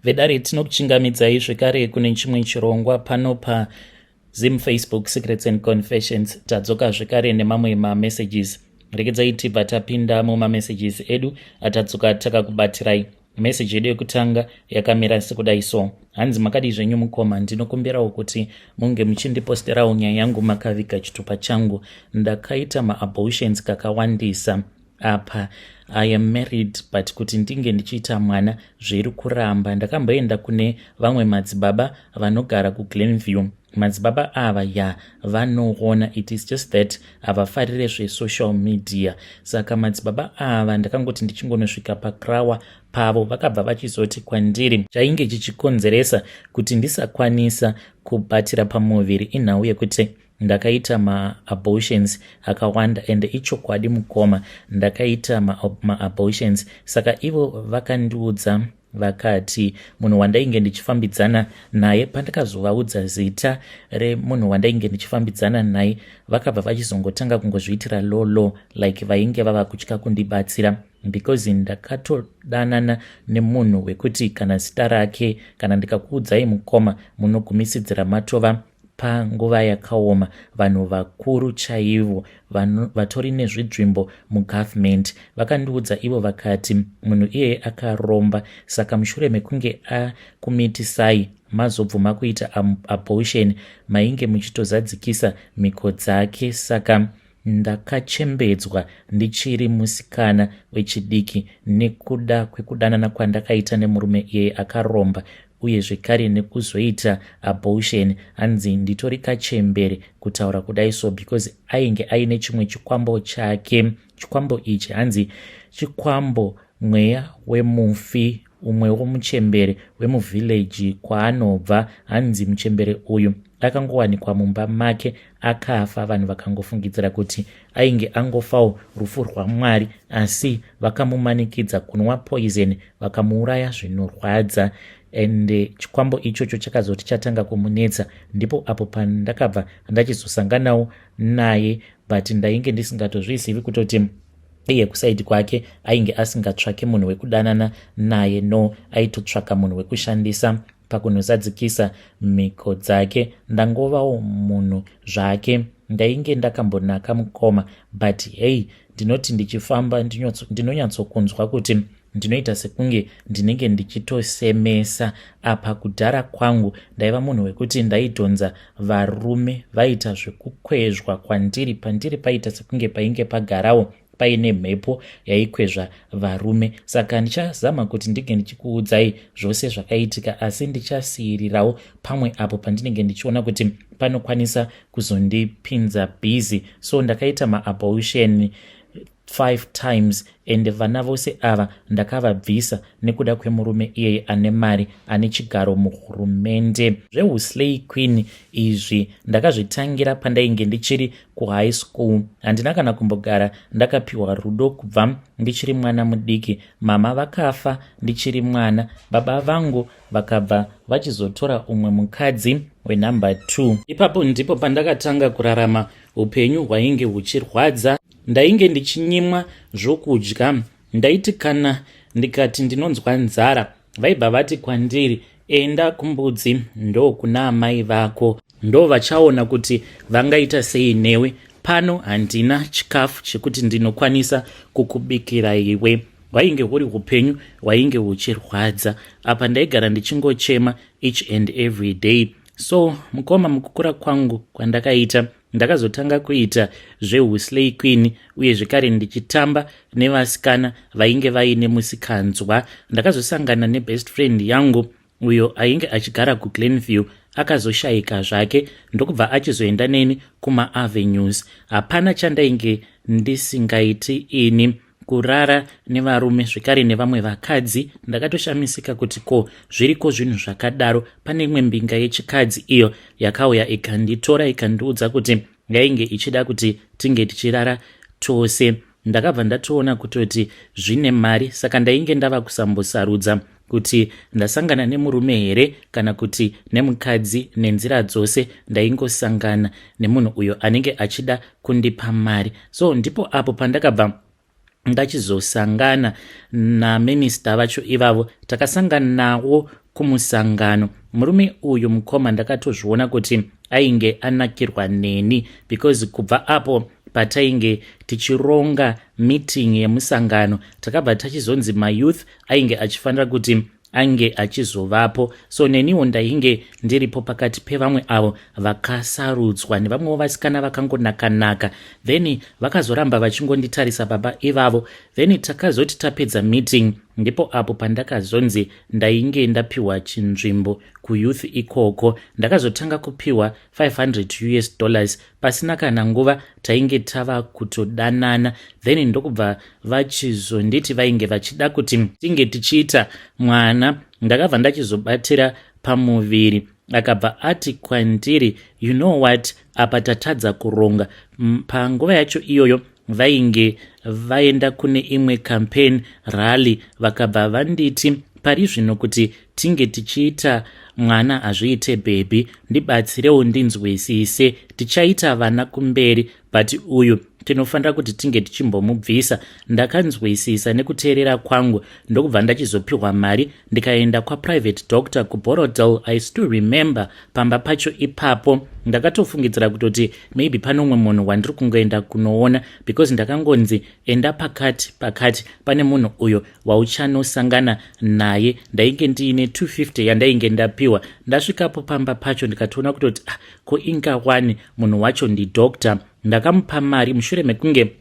vedare tinokuchingamidzai zvekare kune chimwe chirongwa pano paZim Facebook Secrets and Confessions. Tadzoka zvekare nemamwe mamessages. Regedzai tibva tapinda mumamessages edu atadzoka takakubatirai. Message yedu yekutanga yakamira sekudai so: hanzi makadi zvenyu mukoma, ndinokumbirawo kuti munge muchindiposterawo nyaya yangu makaviga chitupa changu. Ndakaita maabortions kakawandisa apa. I am married but kuti ndinge ndichiita mwana zviri kuramba. Ndakamboenda kune vamwe madzibaba vanogara kuGlenview. Madzibaba ava vanoona, it is just that havafarire zvesocial media. Saka madzibaba ava ndakangoti ndichingonosvika pakrawa pavo vakabva vachizoti kwandiri chainge chichikonzeresa kuti ndisakwanisa kubatira pamuviri inhau yekuti ndakaita maabortions akawanda, ende ichokwadi mukoma, ndakaita maabortions. Saka ivo vakandiudza vakati munhu wandainge ndichifambidzana naye, pandakazovaudza zita remunhu wandainge ndichifambidzana naye, vakabva vachizongotanga kungozviitira lolo like vainge vava kutya kundibatsira, because ndakatodanana nemunhu wekuti kana zita rake kana ndikakuudzai mukoma munogumisidzira matova panguva yakaoma. Vanhu vakuru chaivo vatori nezvidzvimbo mugovernment vakandiudza ivo vakati munhu iyeye akaromba, saka mushure mekunge akumitisai mazobvuma kuita abortion mainge muchitozadzikisa mhiko dzake. Saka ndakachembedzwa ndichiri musikana wechidiki nekuda kwekudanana kwandakaita nemurume iyeye akaromba, uye zvekare nekuzoita abortion. Hanzi nditori kachembere kutaura kudai so because ainge aine chimwe chikwambo chake. Chikwambo ichi hanzi chikwambo mweya wemufi, umwe womuchembere wemuvhileji kwaanobva. Hanzi muchembere uyu akangowanikwa mumba make akafa. Vanhu vakangofungidzira kuti ainge angofawo rufu rwaMwari, asi vakamumanikidza kunwa poison vakamuuraya zvinorwadza. Ende chikwambo ichocho chakazoti chatanga kumunetsa, ndipo apo pandakabva ndachizosanganawo naye, but ndainge ndisingatozvizivi kutoti iye kusaidi kwake ainge asingatsvake munhu wekudanana naye, no, aitotsvaka munhu wekushandisa pakunozadzikisa mhiko dzake. Ndangovawo munhu zvake, ndainge ndakambonaka mukoma, but hey, ndinoti ndichifamba ndinonyatsokunzwa kuti ndinoita sekunge ndinenge ndichitosemesa. Apa kudhara kwangu ndaiva munhu wekuti ndaidhonza varume vaita zvekukwezva kwandiri, pandiri paita sekunge painge pagarawo paine mhepo yaikwezva varume. Saka ndichazama kuti ndige ndichikuudzai zvose zvakaitika, asi ndichasiyirirawo pamwe apo pandinenge ndichiona kuti panokwanisa kuzondipinza busy. So ndakaita maabortion 5 times, ende vana vose ava ndakavabvisa nekuda kwemurume iyeye ane mari, ane chigaro muhurumende. ZveHusley Queen izvi ndakazvitangira pandainge ndichiri kuhigh school. Handina kana kumbogara ndakapiwa rudo kubva ndichiri mwana mudiki. Mama vakafa ndichiri mwana, baba vangu vakabva vachizotora umwe mukadzi wenumber 2. Ipapo ndipo pandakatanga kurarama upenyu hwainge huchirwadza. Ndainge ndichinyimwa zvokudya. Ndaiti kana ndikati ndinonzwa nzara, vaibva vati kwandiri enda kumbudzi ndo kuna amai vako, ndo vachaona kuti vangaita sei newe. Pano handina chikafu chekuti ndinokwanisa kukubikira iwe. Hwainge huri upenyu hwainge huchirwadza. Apa ndaigara ndichingochema each and every day. So mukoma mukukura kwangu kwandakaita, ndakazotanga kuita zveHusley Queen, uye zvekare ndichitamba nevasikana vainge vaine musikanzwa. Ndakazosangana nebest friend yangu uyo ainge achigara kuGlenview, akazoshayika zvake ndokubva achizoenda neni kumaAvenues. Hapana chandainge ndisingaiti ini, kurara nevarume zvekare nevamwe vakadzi. Ndakatoshamisika kuti ko zviriko zvinhu zvakadaro. Pane imwe mbinga yechikadzi iyo yakauya ikanditora ikandiudza kuti yainge ichida kuti tinge tichirara tose. Ndakabva ndatoona kutoti zvine mari, saka ndainge ndava kusambosarudza kuti ndasangana nemurume here kana kuti nemukadzi. Nenzira dzose ndaingosangana nemunhu uyo anenge achida kundipa mari. So ndipo apo pandakabva ndachizosangana naminista vacho ivavo. Takasangana nawo kumusangano. Murume uyu mukoma ndakatozviona kuti ainge anakirwa neni, because kubva apo patainge tichironga meeting yemusangano takabva tachizonzi mayouth ainge achifanira kuti ange achizovapo. So neniwo ndainge ndiripo pakati pevamwe avo vakasarudzwa nevamwewo vasikana vakangonaka-naka. Then vakazoramba vachingonditarisa baba ivavo. Then takazoti tapedza meeting, ndipo apo pandakazonzi ndainge ndapiwa chinzvimbo kuyouth ikoko. Ndakazotanga kupiwa $500 pasina kana nguva tainge tava kutodanana. Then ndokubva vachizonditi vainge vachida kuti tinge tichiita mwana. Ndakabva ndachizobatira pamuviri. Akabva ati kwandiri, you know what, apa tatadza kuronga. Panguva yacho iyoyo vainge vaenda kune imwe campaign rally, vakabva vanditi pari zvino kuti tinge tichiita mwana azviite baby, ndibatsirewo ndinzwisise, tichaita vana kumberi, but uyu tinofanira kuti tinge tichimbomubvisa. Ndakanzwisisa nekuteerera kwangu ndokubva ndachizopiwa mari ndikaenda kwaprivate doctor kuBorodale. I still remember pamba pacho ipapo ndakatofungidzira kutoti maybe pane umwe munhu wandiri kungoenda kunoona, because ndakangonzi enda pakati pane munhu uyo wauchanosangana naye. Ndainge ndiine 250 yandainge ndapiwa. Ndasvikapo pamba pacho ndikatoona kutoti ko inga wani munhu wacho ndidoctor. Ndakamupa mari. Mushure mekunge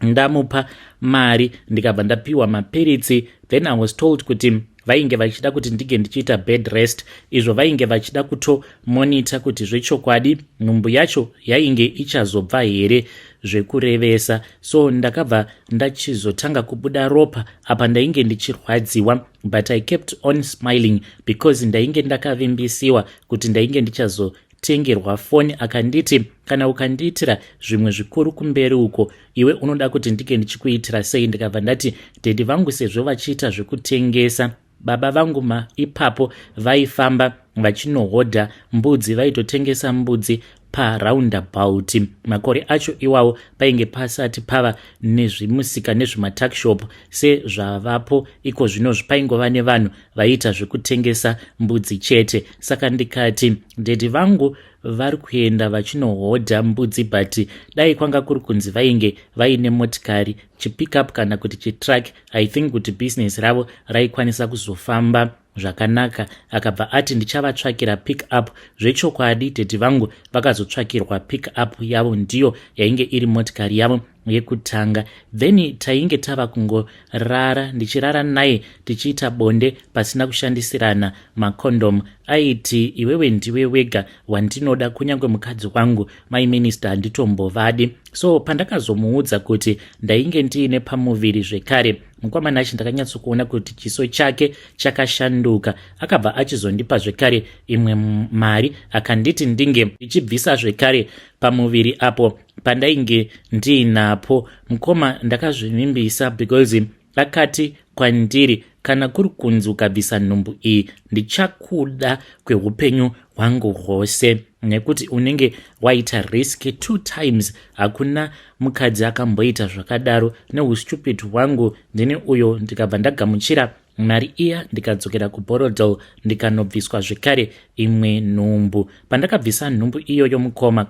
ndamupa mari ndikabva ndapiwa mapiritsi. Then I was told kuti vainge vachida kuti ndige ndichiita bed rest, izvo vainge vachida kutomonita kuti zvechokwadi nhumbu yacho yainge ichazobva here zvekurevesa. So ndakabva ndachizotanga kubuda ropa apa ndainge ndichirwadziwa, but I kept on smiling because ndainge ndakavimbisiwa kuti ndainge ndichazotengerwa foni. Akanditi kana ukandiitira zvimwe zvikuru kumberi uko, iwe unoda kuti ndige ndichikuitira sei? Ndikabva ndati dedi vangu sezvo vachiita zvekutengesa, baba vangu ipapo vaifamba vachinohodha mbudzi, vaitotengesa mbudzi paraundabout. Makore acho iwawo painge pasati pava nezvimusika nezvimatakshop sezvavapo iko zvino. Paingova nevanhu vaiita zvekutengesa mbudzi chete. Saka ndikati dedi vangu vari kuenda vachinohodha mbudzi, but dai kwanga kuri kunzi vainge vaine motikari chipickup kana kuti chitruck, I think kuti business ravo raikwanisa kuzofamba zvakanaka. Akabva ati ndichavatsvakira pick up. Zvechokwadi dedi vangu vakazotsvakirwa pick up yavo, ndiyo yainge iri motikari yavo yekutanga. Then tainge tava kungorara, ndichirara naye tichiita bonde pasina kushandisirana makondom. Aiti iwewe ndiwe wega wandinoda, kunyange mukadzi wangu my minister handitombovadi. So pandakazomuudza kuti ndainge ndiine pamuviri zvekare, mukomana achi ndakanyatsokuona kuti chiso chake chakashanduka. Akabva achizondipa zvekare imwe mari, akanditi ndinge ndichibvisa zvekare pamuviri apo pandainge ndiinapo. Mukoma ndakazvivimbisa because akati kwandiri, kana kuri kunzi ukabvisa nhumbu iyi ndichakuda kweupenyu hwangu hwose, nekuti unenge waita risk 2 times. Hakuna mukadzi akamboita zvakadaro. Neustupid hwangu ndini uyo ndikabva ndagamuchira mari iya ndikadzokera kuBorodale ndikanobviswa zvekare imwe nhumbu. Pandakabvisa nhumbu iyoyo mukoma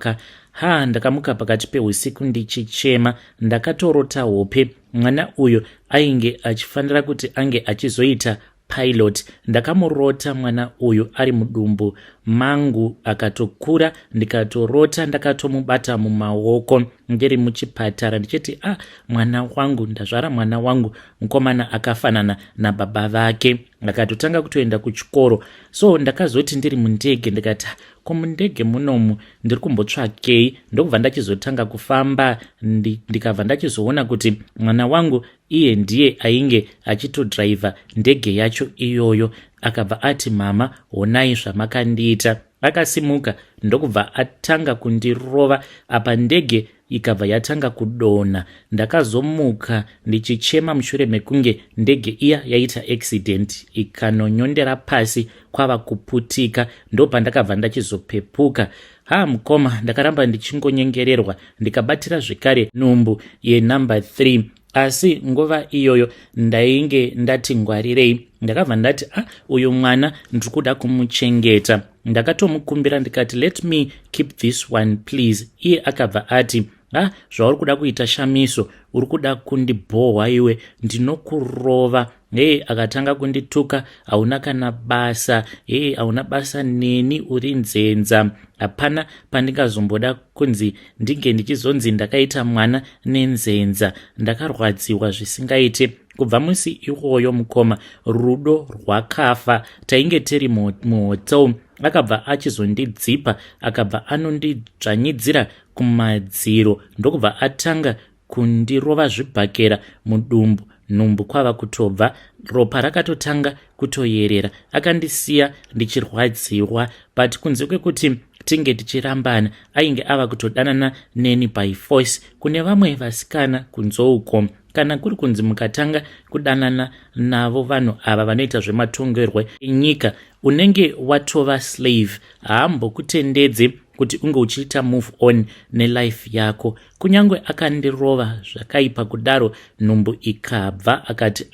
ndakamuka pakati peusiku ndichichema. Ndakatorota hope. Mwana uyo ainge achifanira kuti ange achizoita pilot. Ndakamurota mwana uyu ari mudumbu mangu, akatokura. Ndikatorota ndakatomubata mumaoko ndiri muchipatara ndichiti mwana wangu, ndazvara mwana wangu. Mukomana akafanana nababa vake, akatotanga kutoenda kuchikoro. So ndakazoti ndiri mundege ndikati komundege munomu ndiri kumbotsvakei. Ndokubva ndachizotanga kufamba ndikabva ndachizoona kuti mwana wangu iye ndiye ainge achitodhiraivha ndege yacho iyoyo. Akabva ati mama, honai zvamakandiita. Akasimuka ndokubva atanga kundirova. Apa ndege ikabva yatanga kudonha. Ndakazomuka ndichichema mushure mekunge ndege iya yaita accident ikanonyondera pasi kwava kuputika. Ndopandakabva ndachizopepuka. Mukoma ndakaramba ndichingonyengererwa. Ndikabatira zvekare nhumbu yenumber 3. asi nguva iyoyo ndainge ndati ngwarirei, ndakabva ndati uyu mwana ndiri kuda kumuchengeta. Ndakatomukumbira ndikati let me keep this one please. Iye akabva ati zvauri kuda kuita Shamiso, uri kuda kundibhohwa iwe, ndinokurova. Akatanga kundituka, hauna kana basa, hauna basa neni, uri nzenza. Hapana pandingazomboda kunzi ndinge ndichizonzi ndakaita mwana nenzenza. Ndakarwadziwa zvisingaite. Kubva musi iwoyo mukoma rudo rwakafa. Tainge tiri muhotel, akabva achizondidzipa, akabva anondidzvanyidzira kumadziro, ndokubva atanga kundirova zvibhakera mudumbu. Nhumbu kwava kutobva, ropa rakatotanga kutoyerera. Akandisiya ndichirwadziwa, but kunze kwekuti tinge tichirambana, ainge ava kutodanana neni by force. Kune vamwe vasikana kunzouko, kana kuri kunzi mukatanga kudanana navo vanhu ava vanoita zvematongerwe enyika, unenge watova slave. Haambokutendedze kuti unge uchiita move on nelife yako. Kunyange akandirova zvakaipa kudaro, nhumbu ikabva akati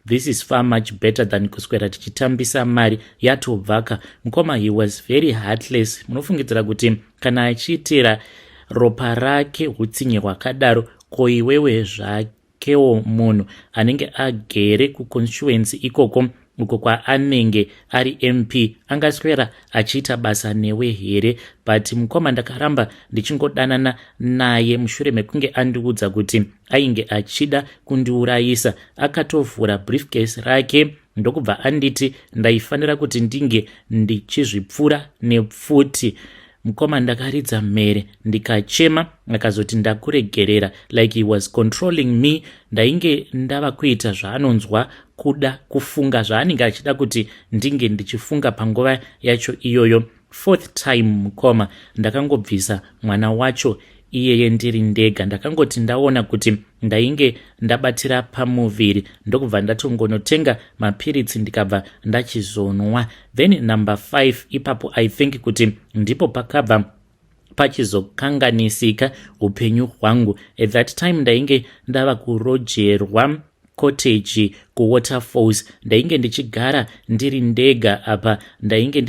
this is far much better than kuswera tichitambisa mari, yatobvaka. Mukoma, he was very heartless. Munofungidzira kuti kana achiitira ropa rake hutsinye hwakadaro, ko iwewe zvakewo munhu anenge agere kuconstituency ikoko uko kwaanenge ari MP, angaswera achiita basa newe here? But mukoma ndakaramba ndichingodanana naye mushure mekunge andiudza kuti ainge achida kundiurayisa. Akatovhura briefcase rake ndokubva anditi ndaifanira kuti ndinge ndichizvipfura nepfuti. Mukoma ndakaridza mhere ndikachema, akazoti ndakuregerera, like he was controlling me. Ndainge ndava kuita zvaanonzwa kuda kufunga, zvaanenge achida kuti ndinge ndichifunga panguva yacho iyoyo. 4th time mukoma ndakangobvisa mwana wacho iyeye ndiri ndega. Ndakangoti ndaona kuti ndainge ndabatira pamuviri, ndokubva ndatongonotenga mapiritsi ndikabva ndachizonwa. Then number 5, ipapo I think kuti ndipo pakabva pachizokanganisika upenyu hwangu. At that time ndainge ndava kurojerwa cottage kuwaterfalls. Ndainge ndichigara ndiri ndega apa. Ndainge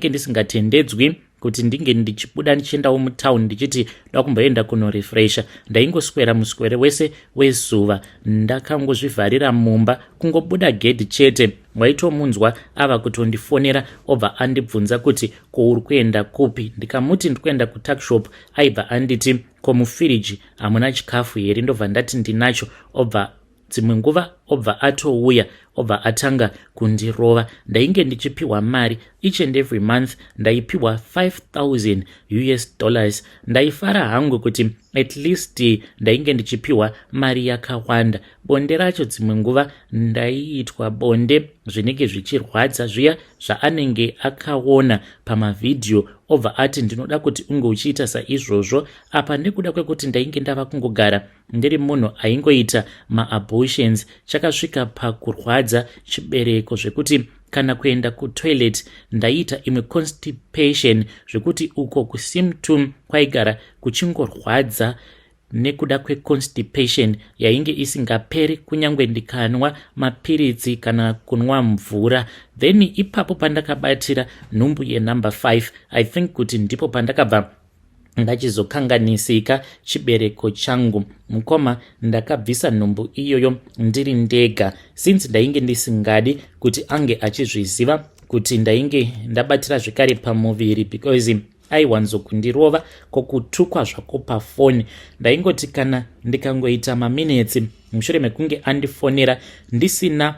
ndisingatendedzwi kuti ndinge ndichibuda ndichiendawo mutown ndichiti ndoda kumboenda kunorefresha. Ndaingoswera muswere wese wezuva, ndakangozvivharira mumba, kungobuda gedhi chete. Waitomunzwa ava kutondifonera obva andibvunza kuti ko uri kuenda kupi. Ndikamuti ndikuenda kutuckshop, aibva anditi ko mufiriji hamuna chikafu here? Ndobva ndati ndinacho. Obva dzimwe nguva obva atouya, obva atanga kundirova. Ndainge ndichipiwa mari each and every month, ndaipiwa $5,000. Ndaifara hangu kuti at least ndainge ndichipiwa mari yakawanda. Bonde racho dzimwe nguva ndaiitwa bonde zvinenge zvichirwadza zviya zvaanenge akaona pamavidhio, obva ati ndinoda kuti unge uchiita saizvozvo. Apa nekuda kwekuti ndainge ndava kungogara ndiri munhu aingoita maabortions, chakasvika pakurwadza chibereko zvekuti kana kuenda kutoilet ndaita imwe constipation, zvekuti uko kusymptom kwaigara kuchingorwadza nekuda kweconstipation yainge isingaperi kunyange ndikanwa mapiritsi kana kunwa mvura. Then ipapo pandakabatira nhumbu yenumber 5, I think kuti ndipo pandakabva ndachizokanganisika chibereko changu. Mukoma ndakabvisa nhumbu iyoyo ndiri ndega, since ndainge ndisingadi kuti ange achizviziva kuti ndainge ndabatira zvikare pamuviri, because aiwanzokundirova kokutukwa zvako pafoni. Ndaingoti kana ndikangoita maminitsi mushure mekunge andifonera ndisina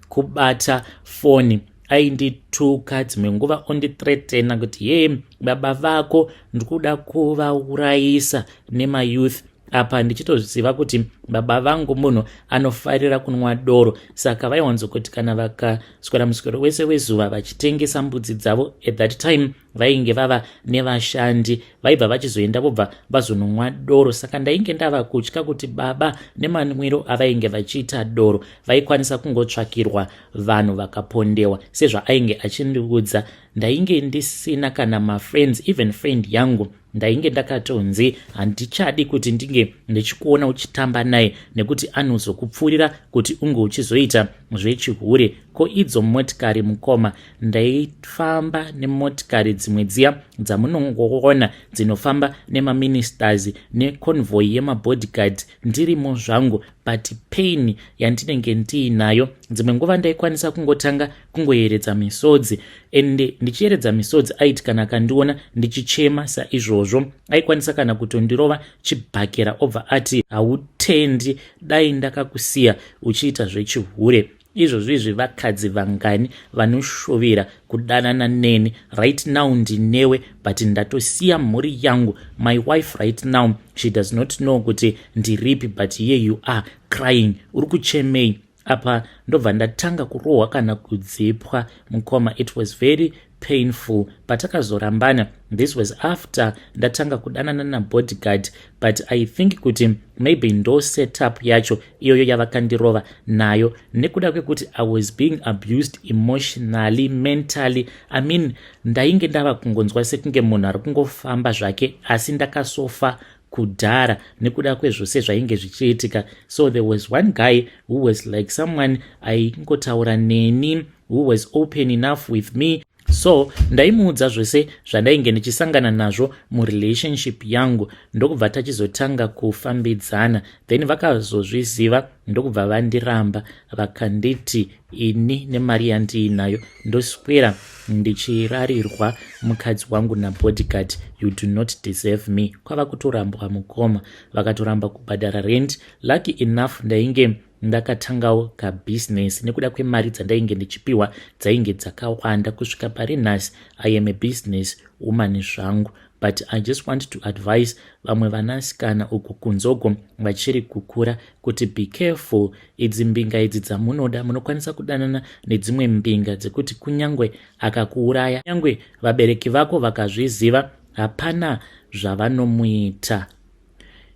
kubata foni, aindituka. Dzimwe nguva ondithreatena kuti baba vako ndikuda kuvaurayisa nemayouth. Apa ndichitoziva kuti baba vangu munhu anofarira kunwa doro, saka vaiwanzokuti kana vakaswera muswero wese wezuva vachitengesa mbudzi dzavo, at that time vainge vava nevashandi, vaibva vachizoenda vobva vazononwa doro. Saka ndainge ndava kutya kuti baba nemanwiro avainge vachiita doro vaikwanisa kungotsvakirwa vanhu vakapondewa sezvaainge achindiudza. Ndainge ndisina kana mafriends, even friend yangu ndainge ndakatonzi handichadi kuti ndinge ndichikuona uchitamba naye nekuti anozokupfuurira kuti unge uchizoita zvechihure. Ko idzo motikari mukoma, ndaifamba nemotikari dzimwe dziya dzamunongoona dzinofamba nemaministers neconvoy yemabodyguard ndirimo zvangu, but pain yandinenge ndiinayo dzimwe nguva ndaikwanisa kungotanga kungoyeredza misodzi, ende ndichiyeredza misodzi aiti kana akandiona ndichichema saizvozvo aikwanisa kana kutondirova chibhakera obva ati hautendi dai ndakakusiya uchiita zvechihure. Izvozvi vakadzi vangani vanoshovera kudanana neni. Right now ndinewe, but ndatosiya mhuri yangu. My wife right now, she does not know kuti ndiripi, but here you are crying, uri kuchemei. Apa ndobva ndatanga kurohwa kana kudzipwa mukoma. It was very painful. Patakazorambana, this was after ndatanga kudanana nabodyguard, but I think kuti maybe ndo setup yacho iyoyo yavakandirova nayo, nekuda kwekuti I was being abused emotionally, mentally. I mean, ndainge ndava kungonzwa sekunge munhu ari kungofamba zvake asi ndakasofa kudhara nekuda kwezvose zvainge zvichiitika. So there was one guy who was like someone aingotaura neni, who was open enough with me. So ndaimuudza zvose zvandainge ndichisangana nazvo murelationship yangu, ndokubva tachizotanga kufambidzana. Then vakazozviziva ndokubva vandiramba vakanditi ini nemari yandiinayo ndoswera ndichirarirwa mukadzi wangu nabodyguard, you do not deserve me. Kwava kutorambwa mukoma, vakatoramba kubhadhara rent. Lucky enough ndainge ndakatangawo kabusiness nekuda kwemari dzandainge ndichipiwa dzainge dzakawanda kusvika pari nhasi. I am a business woman zvangu, but I just want to advise vamwe vanasikana uku kunzoko vachiri kukura kuti be careful. Idzi mbinga idzi dzamunoda munokwanisa kudanana nedzimwe mbinga dzekuti kunyangwe akakuuraya, nyangwe vabereki vako vakazviziva hapana zvavanomuita.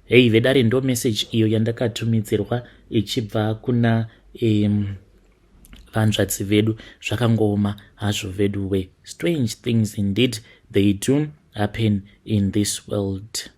Hey, vedare ndo message iyo yandakatumidzirwa ichibva kuna vanzvadzi vedu. Zvakangoma hazvo vedu we. Strange things indeed they do happen in this world.